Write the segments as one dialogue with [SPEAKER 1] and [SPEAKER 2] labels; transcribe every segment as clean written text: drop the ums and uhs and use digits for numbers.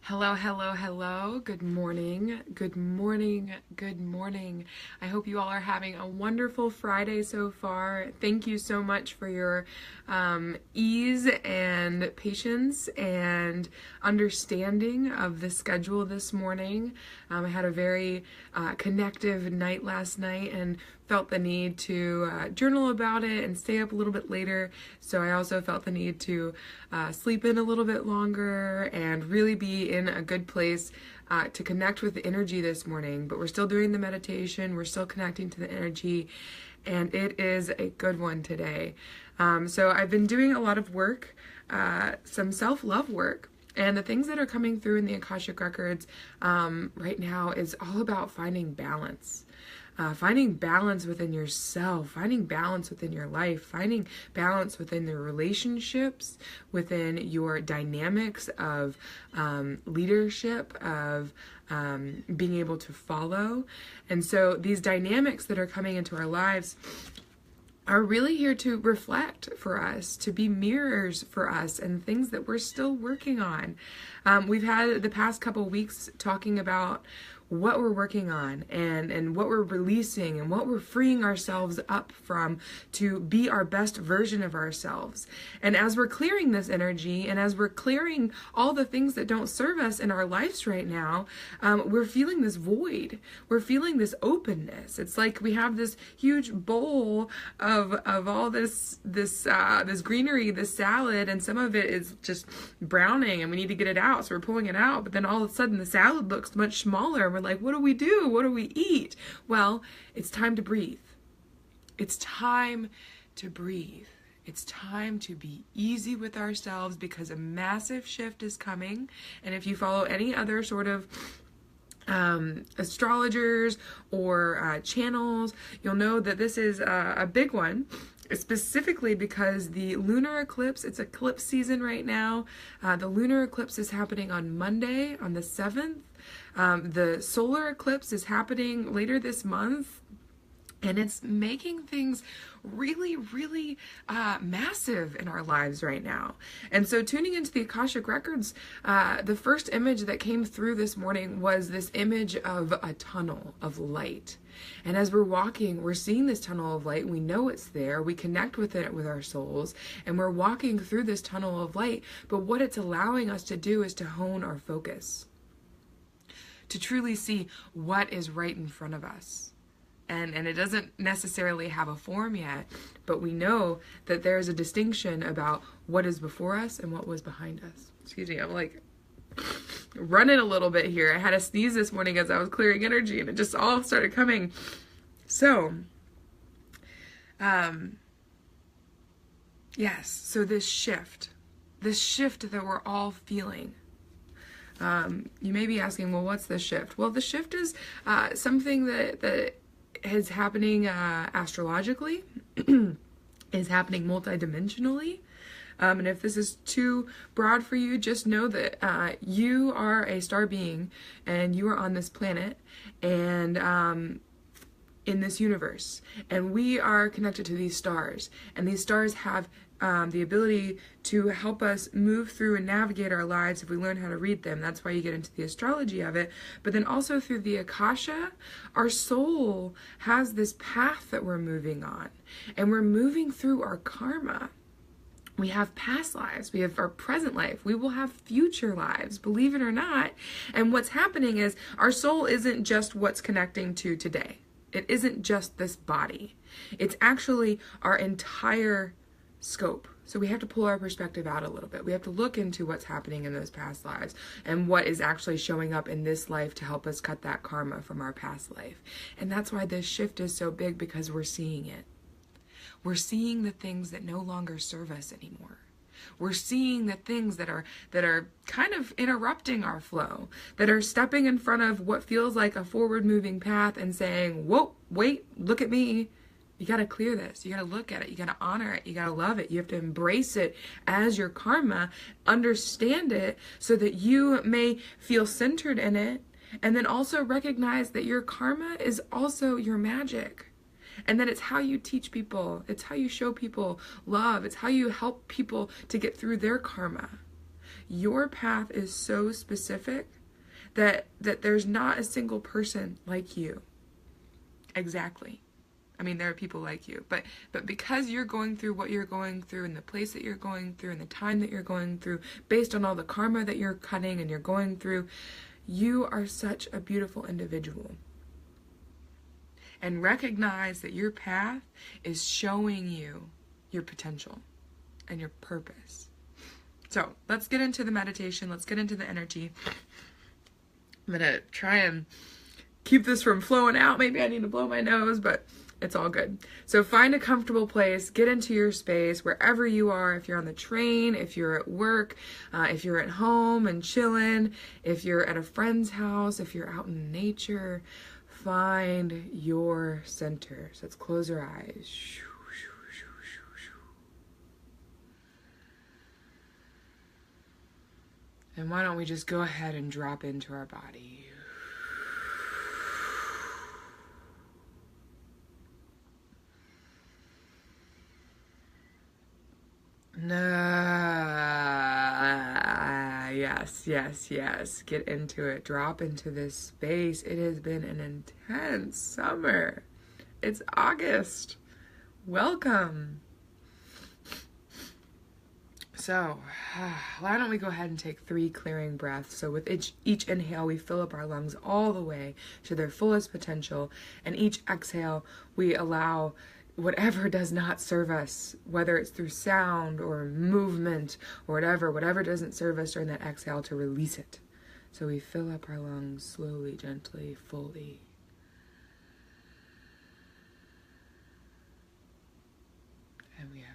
[SPEAKER 1] Hello, hello, hello. Good morning. Good morning. Good morning. I hope you all are having a wonderful Friday so far. Thank you so much for your ease and patience and understanding of the schedule this morning. I had a very connective night last night and felt the need to journal about it and stay up a little bit later. So I also felt the need to sleep in a little bit longer and really be in a good place to connect with the energy this morning. But we're still doing the meditation. We're still connecting to the energy. And it is a good one today. So I've been doing a lot of work, some self-love work. And the things that are coming through in the Akashic Records right now is all about finding balance. Finding balance within yourself, finding balance within your life, finding balance within the relationships, within your dynamics of leadership, of being able to follow. And so these dynamics that are coming into our lives are really here to reflect for us, to be mirrors for us and things that we're still working on. We've had the past couple weeks talking about what we're working on and what we're releasing and what we're freeing ourselves up from to be our best version of ourselves. And as we're clearing this energy and as we're clearing all the things that don't serve us in our lives right now, we're feeling this void. We're feeling this openness. It's like we have this huge bowl of all this greenery, this salad, and some of it is just browning and we need to get it out. So we're pulling it out, but then all of a sudden the salad looks much smaller. We're like, what do we do? What do we eat? Well, it's time to breathe. It's time to breathe. It's time to be easy with ourselves because a massive shift is coming. And if you follow any other sort of astrologers or channels, you'll know that this is a big one. Specifically because the lunar eclipse, it's eclipse season right now. The lunar eclipse is happening on Monday, on the 7th. The solar eclipse is happening later this month. And it's making things really, really massive in our lives right now. And so tuning into the Akashic Records, the first image that came through this morning was this image of a tunnel of light. And as we're walking, we're seeing this tunnel of light. We know it's there. We connect with it with our souls. And we're walking through this tunnel of light. But what it's allowing us to do is to hone our focus, to truly see what is right in front of us. And it doesn't necessarily have a form yet, but we know that there's a distinction about what is before us and what was behind us. Excuse me, I'm like running a little bit here. I had a sneeze this morning as I was clearing energy and it just all started coming. So, yes, so this shift that we're all feeling. You may be asking, well, what's the shift? Well, the shift is something that is happening astrologically, is happening multidimensionally. And if this is too broad for you, just know that you are a star being and you are on this planet and in this universe. And we are connected to these stars. And these stars have the ability to help us move through and navigate our lives if we learn how to read them. That's why you get into the astrology of it. But then also through the Akasha, our soul has this path that we're moving on. And we're moving through our karma. We have past lives, we have our present life, we will have future lives, believe it or not. And what's happening is our soul isn't just what's connecting to today. It isn't just this body. It's actually our entire scope. So we have to pull our perspective out a little bit. We have to look into what's happening in those past lives and what is actually showing up in this life to help us cut that karma from our past life. And that's why this shift is so big, because we're seeing it. We're seeing the things that no longer serve us anymore. We're seeing the things that are kind of interrupting our flow, that are stepping in front of what feels like a forward moving path and saying, whoa, wait, look at me. You got to clear this. You got to look at it. You got to honor it. You got to love it. You have to embrace it as your karma, understand it so that you may feel centered in it, and then also recognize that your karma is also your magic. And that it's how you teach people. It's how you show people love. It's how you help people to get through their karma. Your path is so specific that there's not a single person like you. Exactly. I mean, there are people like you, but because you're going through what you're going through and the place that you're going through and the time that you're going through, based on all the karma that you're cutting and you're going through, you are such a beautiful individual. And recognize that your path is showing you your potential and your purpose. So let's get into the meditation. Let's get into the energy. I'm going to try and keep this from flowing out. Maybe I need to blow my nose, but it's all good. So find a comfortable place, get into your space, wherever you are, if you're on the train, if you're at work, if you're at home and chilling, if you're at a friend's house, if you're out in nature, find your center. So let's close our eyes. And why don't we just go ahead and drop into our body. Yes. Get into it. Drop into this space. It has been an intense summer. It's August. Welcome. So, why don't we go ahead and take 3 clearing breaths. So with each inhale, we fill up our lungs all the way to their fullest potential. And each exhale, we allow whatever does not serve us, whether it's through sound or movement or whatever doesn't serve us during that exhale, to release it. So we fill up our lungs slowly, gently, fully. And we exhale.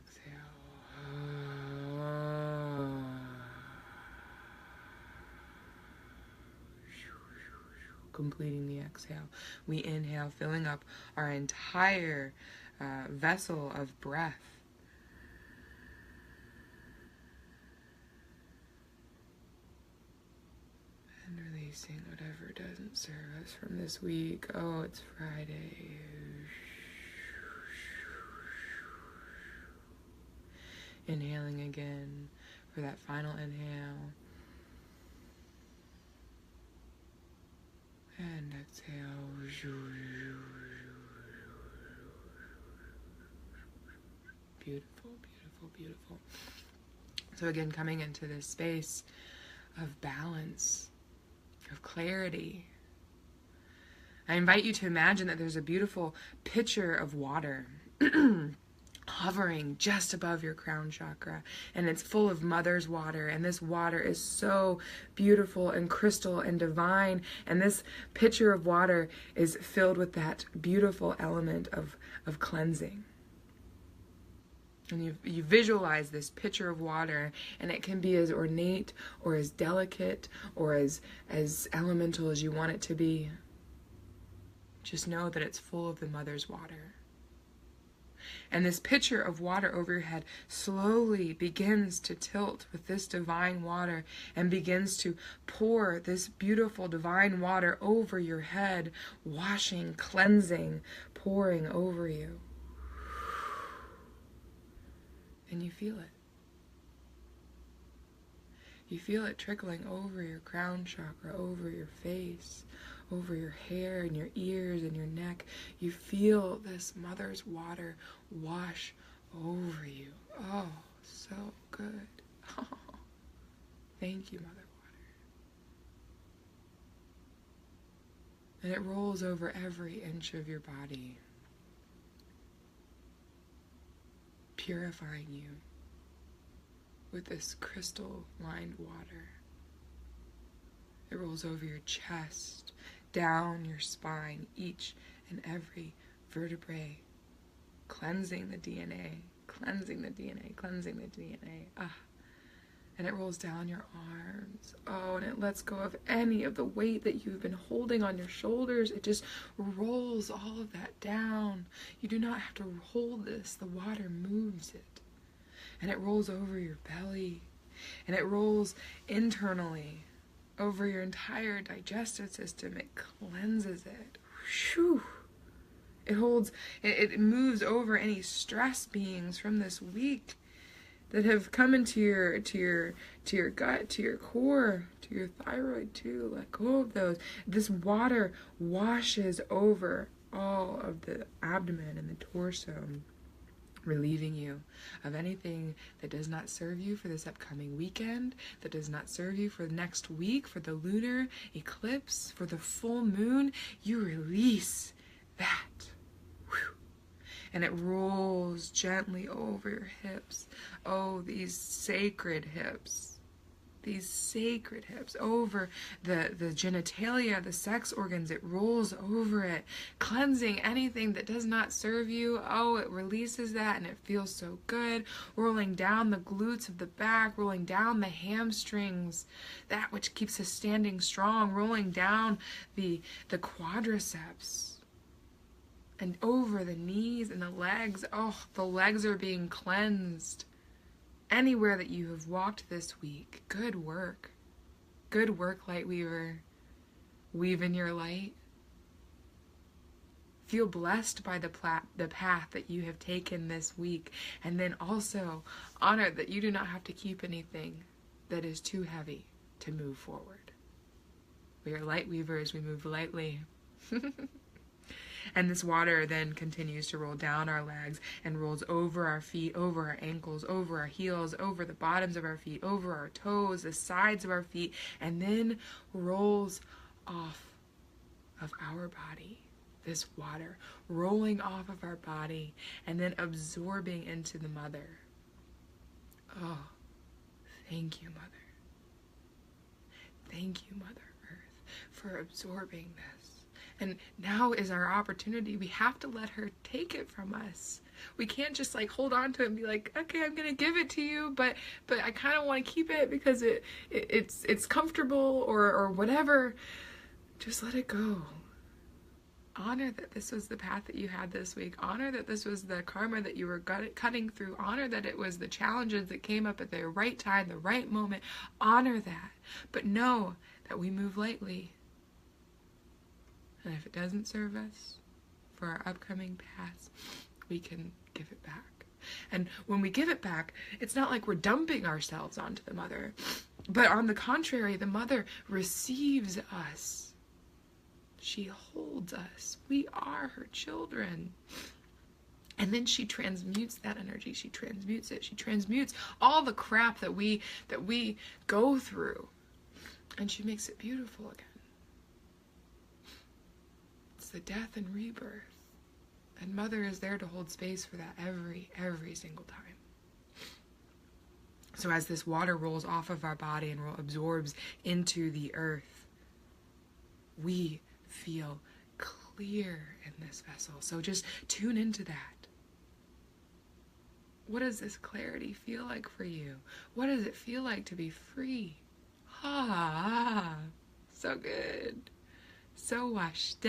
[SPEAKER 1] Completing the exhale. We inhale, filling up our entire vessel of breath. And releasing whatever doesn't serve us from this week. Oh, it's Friday. Inhaling again for that final inhale. And exhale. Beautiful, beautiful, beautiful. So again, coming into this space of balance, of clarity. I invite you to imagine that there's a beautiful pitcher of water hovering just above your crown chakra, and it's full of mother's water, and this water is so beautiful and crystal and divine, and this pitcher of water is filled with that beautiful element of cleansing. And you visualize this pitcher of water, and it can be as ornate or as delicate or as elemental as you want it to be. Just know that it's full of the mother's water. And this pitcher of water over your head slowly begins to tilt with this divine water and begins to pour this beautiful divine water over your head, washing, cleansing, pouring over you. And you feel it. You feel it trickling over your crown chakra, over your face, over your hair and your ears and your neck. You feel this mother's water wash over you. Oh, so good. Oh, thank you, Mother Water. And it rolls over every inch of your body, purifying you with this crystal-lined water. It rolls over your chest, down your spine, each and every vertebrae, cleansing the DNA, cleansing the DNA, cleansing the DNA. And it rolls down your arms. Oh, and it lets go of any of the weight that you've been holding on your shoulders. It just rolls all of that down. You do not have to hold this. The water moves it. And it rolls over your belly. And it rolls internally over your entire digestive system. It cleanses it. Whew. It moves over any stress beings from this week that have come into your gut, to your core, to your thyroid too. Let go of those. This water washes over all of the abdomen and the torso, relieving you of anything that does not serve you for this upcoming weekend, that does not serve you for next week, for the lunar eclipse, for the full moon. You release that. Whew. And it rolls gently over your hips. Oh, these sacred hips. These sacred hips, over the genitalia, the sex organs. It rolls over it, cleansing anything that does not serve you. Oh, it releases that, and it feels so good. Rolling down the glutes of the back, rolling down the hamstrings, that which keeps us standing strong, rolling down the quadriceps, and over the knees and the legs. Oh, the legs are being cleansed. Anywhere that you have walked this week, good work. Good work, Lightweaver. Weave in your light. Feel blessed by the path that you have taken this week. And then also honor that you do not have to keep anything that is too heavy to move forward. We are Lightweavers, we move lightly. And this water then continues to roll down our legs and rolls over our feet, over our ankles, over our heels, over the bottoms of our feet, over our toes, the sides of our feet, and then rolls off of our body. This water rolling off of our body and then absorbing into the mother. Oh, thank you, Mother. Thank you, Mother Earth, for absorbing this. And now is our opportunity. We have to let her take it from us. We can't just like hold on to it and be like, okay, I'm gonna give it to you, but I kind of want to keep it because it's comfortable or whatever. Just let it go. Honor that this was the path that you had this week. Honor that this was the karma that you were cutting through. Honor that it was the challenges that came up at the right time, the right moment. Honor that. But know that we move lightly. And if it doesn't serve us for our upcoming paths, we can give it back. And when we give it back, it's not like we're dumping ourselves onto the mother. But on the contrary, the mother receives us. She holds us. We are her children. And then she transmutes that energy. She transmutes it. She transmutes all the crap that we go through. And she makes it beautiful again. The death and rebirth, and Mother is there to hold space for that every single time. So as this water rolls off of our body and absorbs into the earth, we feel clear in this vessel. So just tune into that. What does this clarity feel like for you? What does it feel like to be free? Ah, so good. So washed.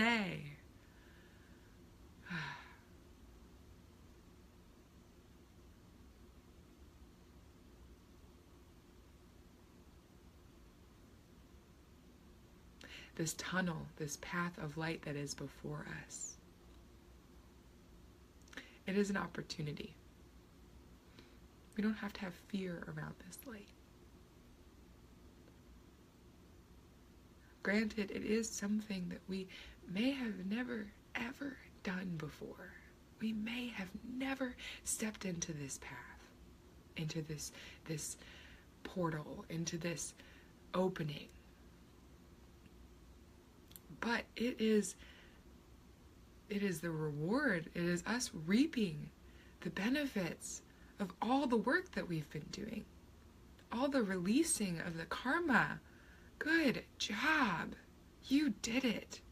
[SPEAKER 1] This tunnel, this path of light that is before us, it is an opportunity. We don't have to have fear around this light. Granted, it is something that we may have never, ever done before. We may have never stepped into this path, into this portal, into this opening. But it is the reward. It is us reaping the benefits of all the work that we've been doing, all the releasing of the karma. Good job. You did it.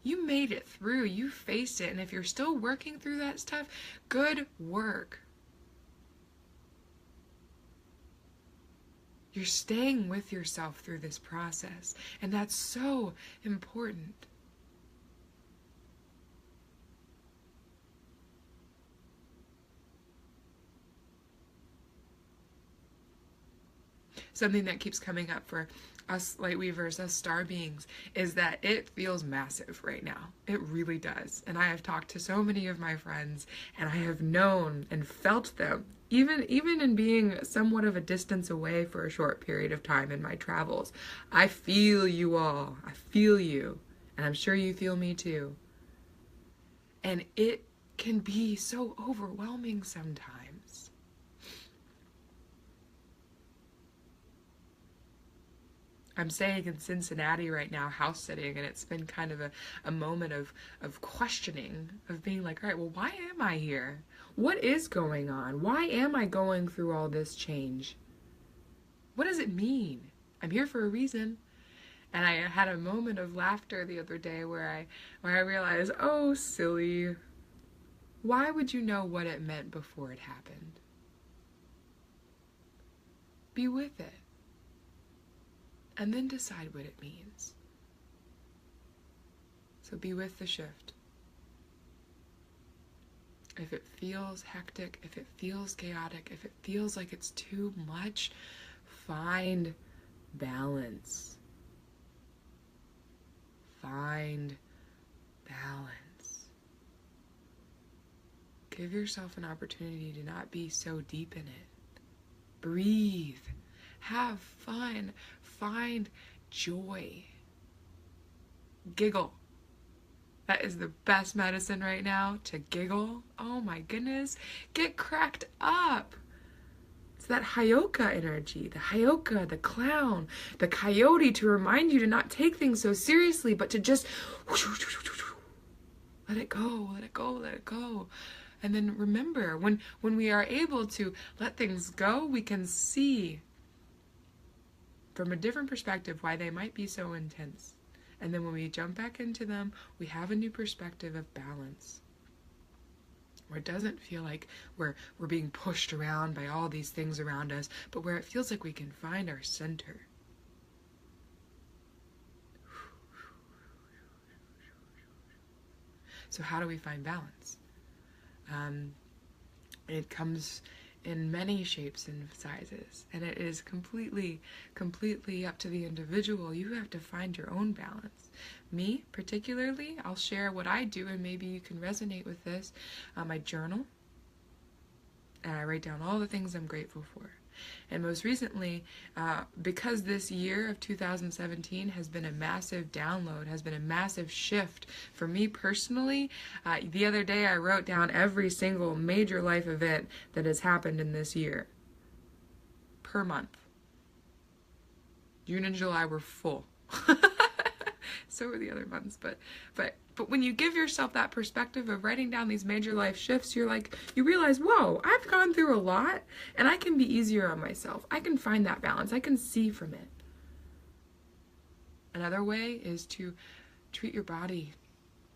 [SPEAKER 1] You made it through. You faced it. And if you're still working through that stuff, good work. You're staying with yourself through this process. And that's so important. Something that keeps coming up for us Lightweavers, us star beings, is that it feels massive right now. It really does. And I have talked to so many of my friends, and I have known and felt them Even in being somewhat of a distance away for a short period of time in my travels, I feel you all. I feel you. And I'm sure you feel me too. And it can be so overwhelming sometimes. I'm staying in Cincinnati right now, house sitting, and it's been kind of a moment of questioning, of being like, all right, well, why am I here? What is going on? Why am I going through all this change? What does it mean? I'm here for a reason. And I had a moment of laughter the other day where I realized, oh, silly, why would you know what it meant before it happened? Be with it. And then decide what it means. So be with the shift. If it feels hectic, if it feels chaotic, if it feels like it's too much, find balance. Find balance. Give yourself an opportunity to not be so deep in it. Breathe. Have fun. Find joy. Giggle. That is the best medicine right now, to giggle. Oh my goodness. Get cracked up. It's that Hyoka energy, the Hyoka, the clown, the coyote, to remind you to not take things so seriously, but to just let it go, let it go, let it go. And then remember, when we are able to let things go, we can see from a different perspective why they might be so intense. And then when we jump back into them, we have a new perspective of balance, where it doesn't feel like we're being pushed around by all these things around us, but where it feels like we can find our center. So how do we find balance? It comes in many shapes and sizes, and it is completely up to the individual. You have to find your own balance. Me, particularly, I'll share what I do, and maybe you can resonate with this. I journal, and I write down all the things I'm grateful for. And most recently, because this year of 2017 has been a massive download, has been a massive shift for me personally, the other day I wrote down every single major life event that has happened in this year per month. June and July were full. So were the other months, but when you give yourself that perspective of writing down these major life shifts, you realize, whoa, I've gone through a lot, and I can be easier on myself. I can find that balance. I can see from it. Another way is to treat your body,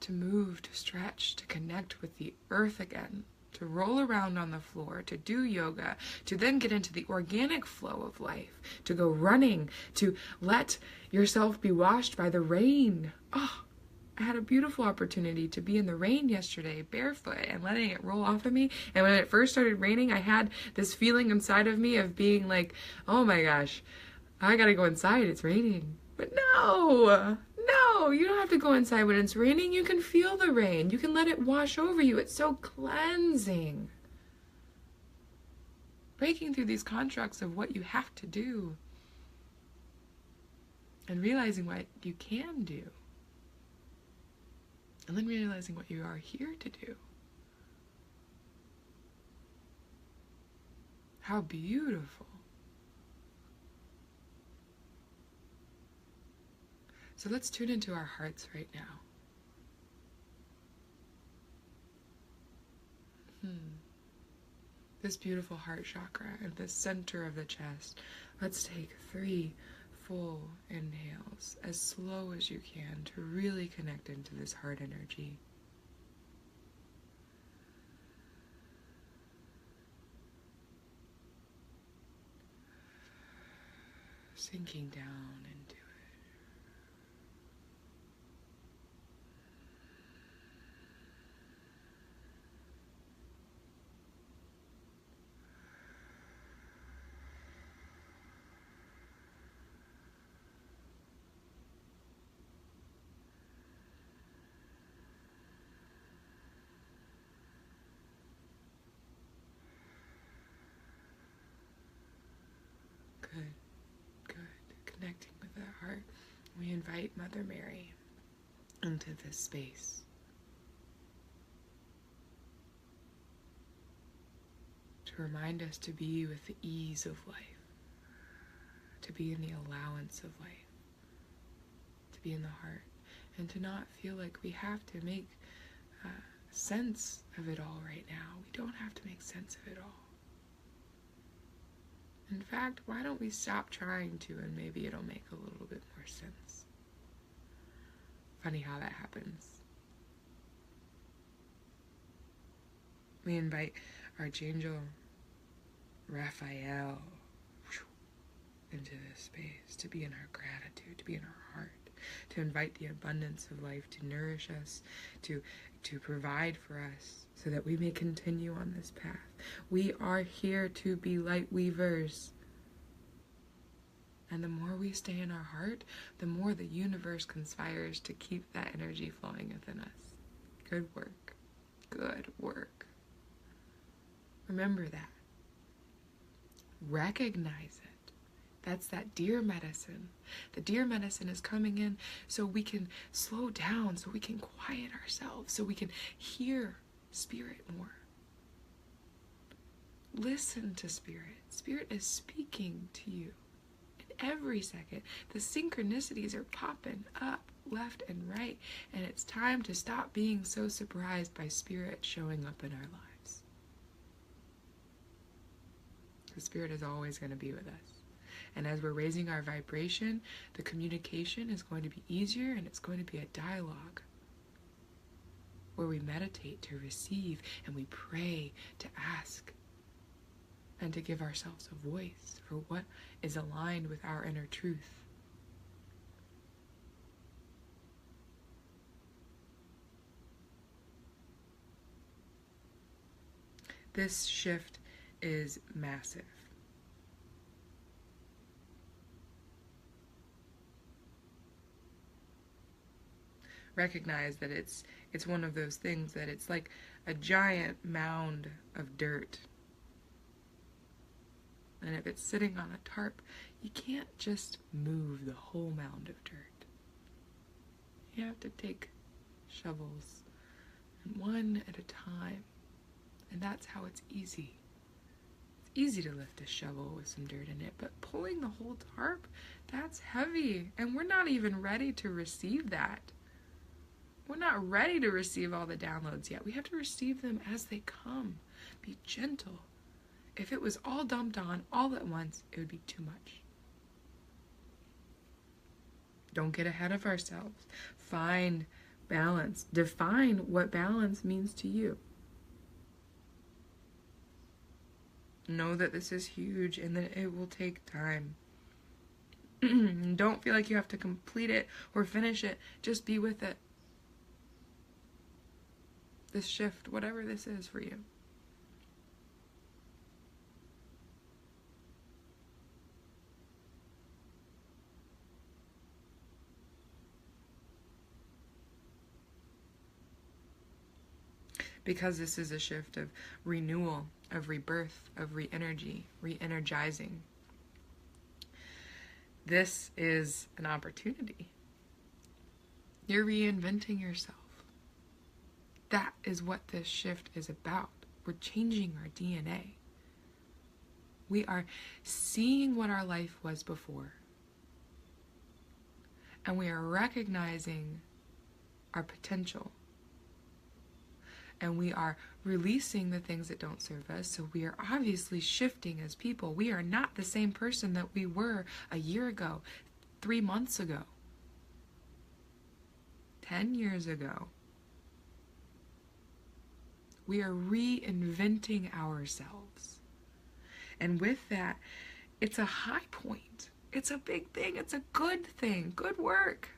[SPEAKER 1] to move, to stretch, to connect with the earth again, to roll around on the floor, to do yoga, to then get into the organic flow of life, to go running, to let yourself be washed by the rain. Oh, I had a beautiful opportunity to be in the rain yesterday, barefoot, and letting it roll off of me. And when it first started raining, I had this feeling inside of me of being like, oh my gosh, I gotta go inside, it's raining. But no, you don't have to go inside when it's raining. You can feel the rain. You can let it wash over you. It's so cleansing. Breaking through these constructs of what you have to do and realizing what you can do. And then realizing what you are here to do. How beautiful. So let's tune into our hearts right now. This beautiful heart chakra at the center of the chest. Let's take 3 full inhales, as slow as you can, to really connect into this heart energy. Sinking down into it. heart, we invite Mother Mary into this space. To remind us to be with the ease of life, to be in the allowance of life, to be in the heart, and to not feel like we have to make sense of it all right now. We don't have to make sense of it all. In fact, why don't we stop trying to, and maybe it'll make a little bit more sense. Funny how that happens. We invite Archangel Raphael into this space, to be in our gratitude, to be in our heart, to invite the abundance of life to nourish us, to provide for us, so that we may continue on this path. We are here to be light weavers. And the more we stay in our heart, the more the universe conspires to keep that energy flowing within us. Good work. Good work. Remember that. Recognize it. That's that deer medicine. The deer medicine is coming in so we can slow down, so we can quiet ourselves, so we can hear Spirit more. Listen to Spirit. Spirit is speaking to you. In every second, the synchronicities are popping up left and right, and it's time to stop being so surprised by Spirit showing up in our lives. The Spirit is always going to be with us. And as we're raising our vibration, the communication is going to be easier, and it's going to be a dialogue where we meditate to receive, and we pray to ask, and to give ourselves a voice for what is aligned with our inner truth. This shift is massive. Recognize that it's one of those things that it's like a giant mound of dirt. And if it's sitting on a tarp, you can't just move the whole mound of dirt. You have to take shovels, and one at a time. And that's how it's easy. It's easy to lift a shovel with some dirt in it, but pulling the whole tarp, that's heavy. And we're not even ready to receive that. We're not ready to receive all the downloads yet. We have to receive them as they come. Be gentle. If it was all dumped on all at once, it would be too much. Don't get ahead of ourselves. Find balance. Define what balance means to you. Know that this is huge and that it will take time. Don't feel like you have to complete it or finish it. Just be with it. This shift, whatever this is for you. Because this is a shift of renewal, of rebirth, of re-energy, re-energizing. This is an opportunity. You're reinventing yourself. That is what this shift is about. We're changing our DNA. We are seeing what our life was before. And we are recognizing our potential. And we are releasing the things that don't serve us. So we are obviously shifting as people. We are not the same person that we were a year ago, 3 months ago, 10 years ago. We are reinventing ourselves. And with that, it's a high point. It's a big thing. It's a good thing. Good work.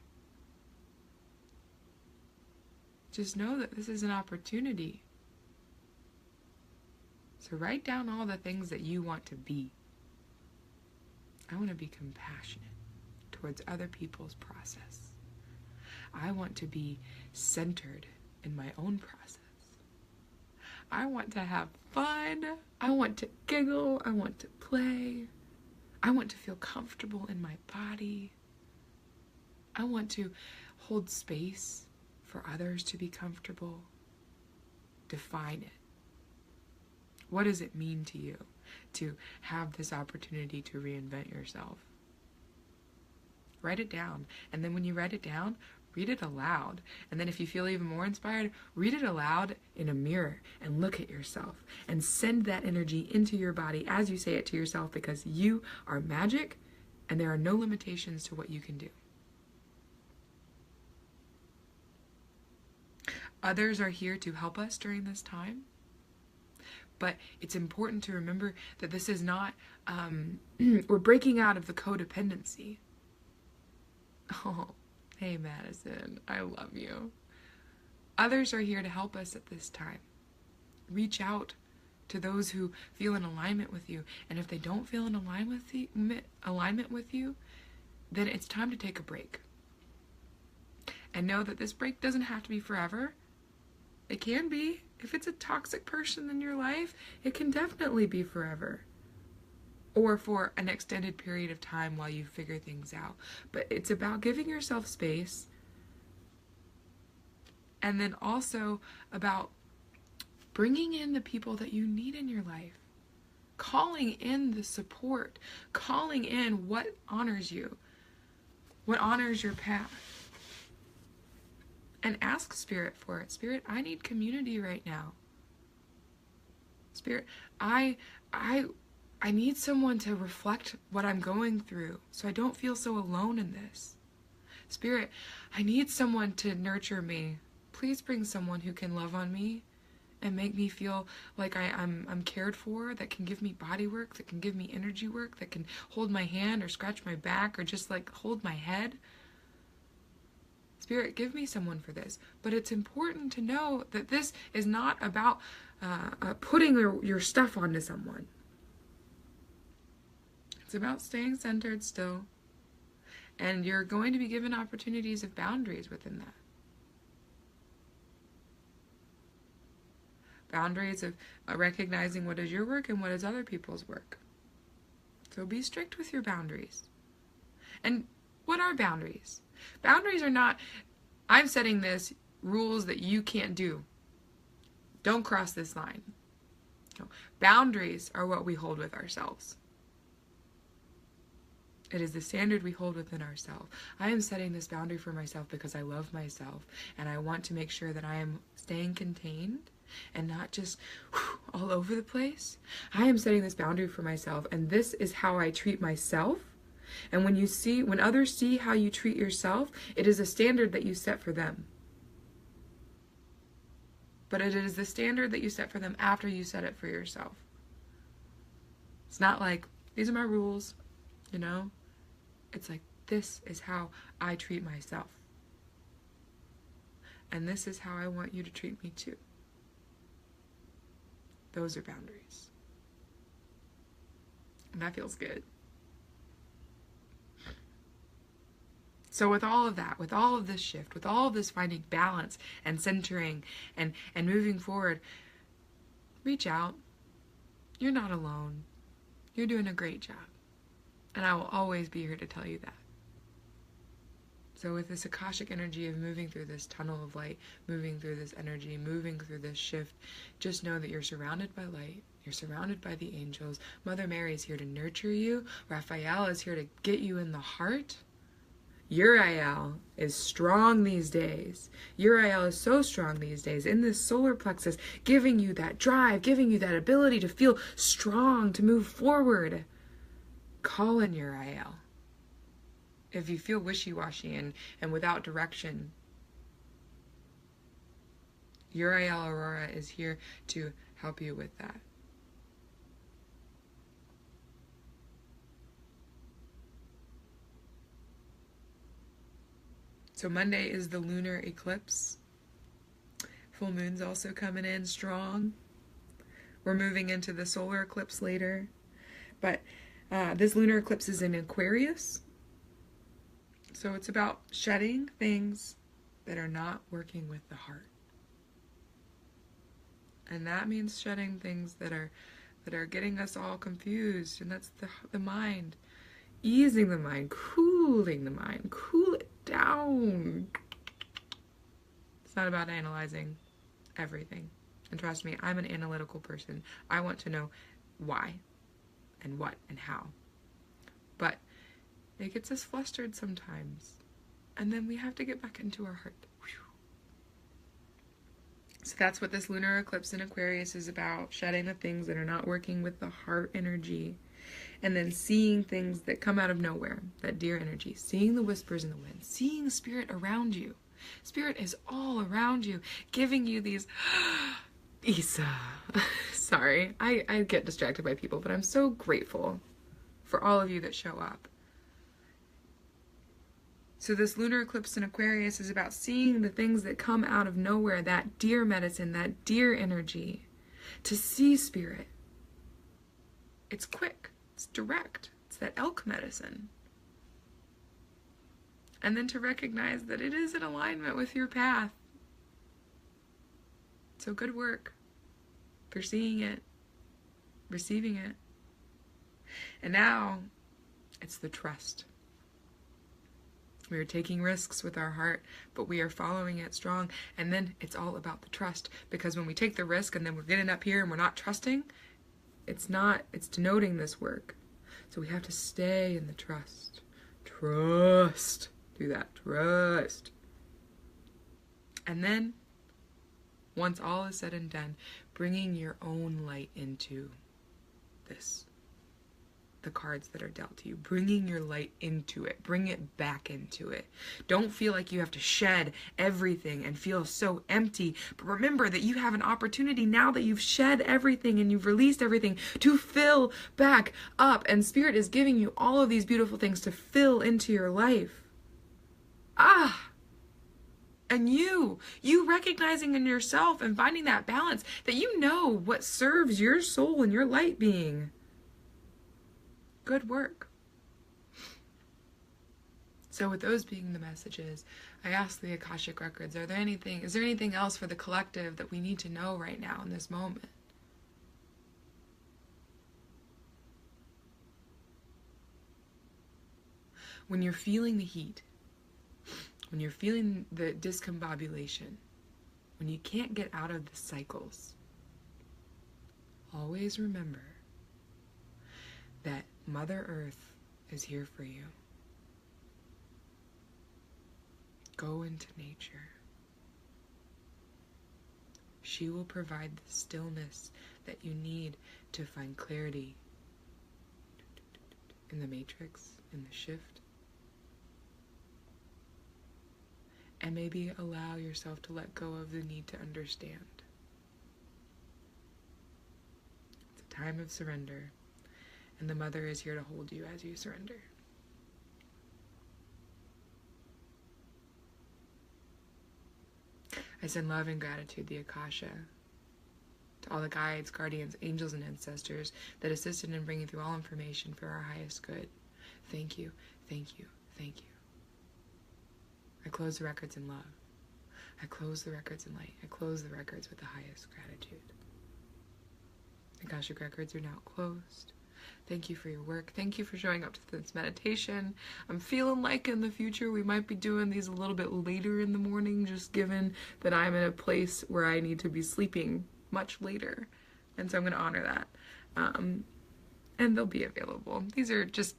[SPEAKER 1] Just know that this is an opportunity. So write down all the things that you want to be. I want to be compassionate towards other people's process. I want to be centered in my own process. I want to have fun. I want to giggle. I want to play. I want to feel comfortable in my body. I want to hold space for others to be comfortable. Define it. What does it mean to you to have this opportunity to reinvent yourself? Write it down. And then when you write it down, read it aloud. And then if you feel even more inspired, read it aloud in a mirror and look at yourself and send that energy into your body as you say it to yourself, because you are magic and there are no limitations to what you can do. Others are here to help us during this time. But it's important to remember that this is not, we're breaking out of the codependency. Oh, hey Madison, I love you. Others are here to help us at this time. Reach out to those who feel in alignment with you. And if they don't feel in alignment with you, then it's time to take a break. And know that this break doesn't have to be forever. It can be. If it's a toxic person in your life, it can definitely be forever. Or for an extended period of time while you figure things out. But it's about giving yourself space. And then also about bringing in the people that you need in your life. Calling in the support. Calling in what honors you. What honors your path. And ask Spirit for it. Spirit, I need community right now. Spirit, I need someone to reflect what I'm going through so I don't feel so alone in this. Spirit, I need someone to nurture me. Please bring someone who can love on me and make me feel like I'm cared for, that can give me body work, that can give me energy work, that can hold my hand or scratch my back or just like hold my head. Spirit, give me someone for this. But it's important to know that this is not about putting your stuff onto someone. It's about staying centered still. And you're going to be given opportunities of boundaries within that. Boundaries of recognizing what is your work and what is other people's work. So be strict with your boundaries. And what are boundaries? Boundaries are not, I'm setting this rules that you can't do. Don't cross this line. No. Boundaries are what we hold with ourselves. It is the standard we hold within ourselves. I am setting this boundary for myself because I love myself and I want to make sure that I am staying contained and not just all over the place. I am setting this boundary for myself, and this is how I treat myself. And when others see how you treat yourself, it is a standard that you set for them. But it is the standard that you set for them after you set it for yourself. It's not like, these are my rules, you know? It's like, this is how I treat myself. And this is how I want you to treat me too. Those are boundaries. And that feels good. So with all of that, with all of this shift, with all of this finding balance and centering and moving forward, reach out. You're not alone. You're doing a great job. And I will always be here to tell you that. So with this Akashic energy of moving through this tunnel of light, moving through this energy, moving through this shift, just know that you're surrounded by light. You're surrounded by the angels. Mother Mary is here to nurture you. Raphael is here to get you in the heart. Uriel is strong these days. Uriel is so strong these days in this solar plexus, giving you that drive, giving you that ability to feel strong, to move forward. Call in Uriel. If you feel wishy-washy and without direction, Uriel Aurora is here to help you with that. So Monday is the lunar eclipse. Full moon's also coming in strong. We're moving into the solar eclipse later. But this lunar eclipse is in Aquarius. So it's about shedding things that are not working with the heart. And that means shedding things that are getting us all confused. And that's the mind. Easing the mind, cooling the mind. Cool it down. It's not about analyzing everything. And trust me, I'm an analytical person. I want to know why and what and how. But it gets us flustered sometimes. And then we have to get back into our heart. So that's what this lunar eclipse in Aquarius is about. Shedding the things that are not working with the heart energy. And then seeing things that come out of nowhere. That deer energy. Seeing the whispers in the wind. Seeing spirit around you. Spirit is all around you. Giving you these... Isa. Sorry. I get distracted by people. But I'm so grateful for all of you that show up. So this lunar eclipse in Aquarius is about seeing the things that come out of nowhere, that deer medicine, that deer energy, to see spirit. It's quick, it's direct, it's that elk medicine. And then to recognize that it is in alignment with your path. So good work for seeing it, receiving it. And now it's the trust. We are taking risks with our heart, but we are following it strong. And then it's all about the trust. Because when we take the risk and then we're getting up here and we're not trusting, it's denoting this work. So we have to stay in the trust. Trust. Do that. Trust. And then, once all is said and done, bringing your own light into this. The cards that are dealt to you, bringing your light into it, bring it back into it. Don't feel like you have to shed everything and feel so empty, but remember that you have an opportunity now that you've shed everything and you've released everything to fill back up, and Spirit is giving you all of these beautiful things to fill into your life. And you recognizing in yourself and finding that balance, that you know what serves your soul and your light being. Good work. So with those being the messages, I ask the Akashic Records, is there anything else for the collective that we need to know right now in this moment? When you're feeling the heat, when you're feeling the discombobulation, when you can't get out of the cycles, always remember that Mother Earth is here for you. Go into nature. She will provide the stillness that you need to find clarity in the matrix, in the shift. And maybe allow yourself to let go of the need to understand. It's a time of surrender. And the Mother is here to hold you as you surrender. I send love and gratitude, the Akasha, to all the guides, guardians, angels, and ancestors that assisted in bringing through all information for our highest good. Thank you, thank you, thank you. I close the records in love. I close the records in light. I close the records with the highest gratitude. The Akashic Records are now closed. Thank you for your work. Thank you for showing up to this meditation. I'm feeling like in the future we might be doing these a little bit later in the morning, just given that I'm in a place where I need to be sleeping much later. And so I'm going to honor that. And they'll be available. These are just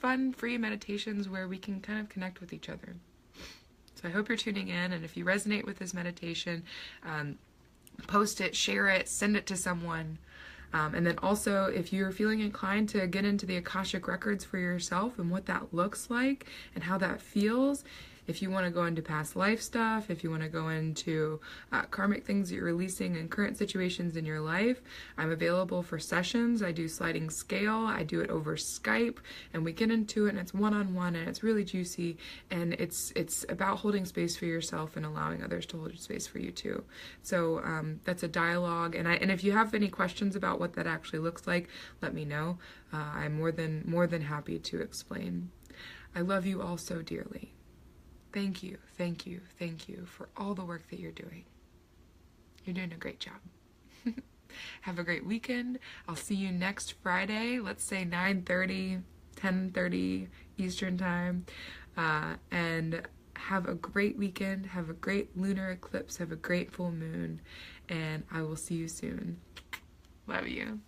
[SPEAKER 1] fun, free meditations where we can kind of connect with each other. So I hope you're tuning in. And if you resonate with this meditation, post it, share it, send it to someone. And then also, if you're feeling inclined to get into the Akashic Records for yourself and what that looks like and how that feels, if you want to go into past life stuff, if you want to go into karmic things that you're releasing in current situations in your life, I'm available for sessions. I do sliding scale. I do it over Skype, and we get into it, and it's one-on-one, and it's really juicy, and it's about holding space for yourself and allowing others to hold space for you too. So that's a dialogue, and if you have any questions about what that actually looks like, let me know. I'm more than happy to explain. I love you all so dearly. Thank you, thank you, thank you for all the work that you're doing. You're doing a great job. Have a great weekend. I'll see you next Friday. Let's say 9:30, 10:30 Eastern time. And have a great weekend. Have a great lunar eclipse. Have a great full moon. And I will see you soon. Love you.